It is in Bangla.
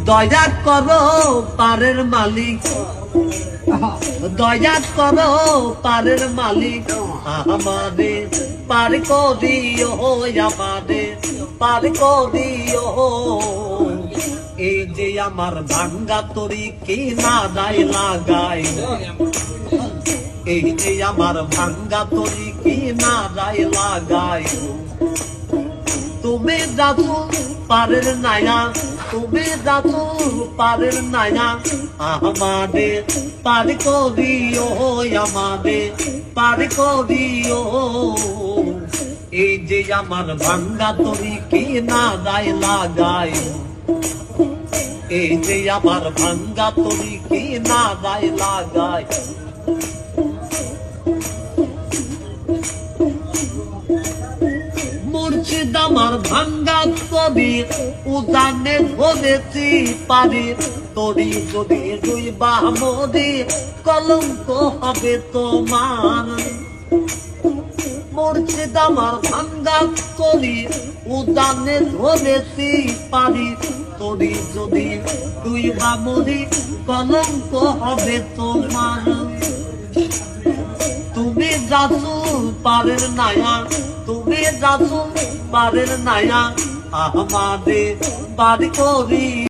দয়া করো পারের মালিক, দয়া করো পারের মালিক, আমাদের পার করিও, আমাদের পার করিও। এই যে আমার ভাঙ্গা তরি কি না দায় লাগাই, এই যে আমার ভাঙ্গা তরি কি না দায় লাগাই। তুমি যাচ্ছ পারের নায়া, তুমি যাচ্ছ পারের নায়া, আমাদের পার করিও, আমাদের পার করিও। এই যে আমার ভাঙ্গা তরি কি না দায় লাগাই, এই যে আমার ভাঙ্গা তরি কি না দায় লাগাই। মুর্শিদ আমার ভাঙ্গা তরি উদানে ধরেছি পারি, তরি যদি রুইবা মরি কলঙ্ক হবে তোমার। মুর্শিদ আমার ভাঙ্গা তরি উদানে ধরেছি পারি, তরি যদি রুইবা মরি কলঙ্ক হবে তোমার। তুমি যাচ্ছ পারের নায়া, তুমি যাচ্ছ পারের নায়া, আমাদের পার করি।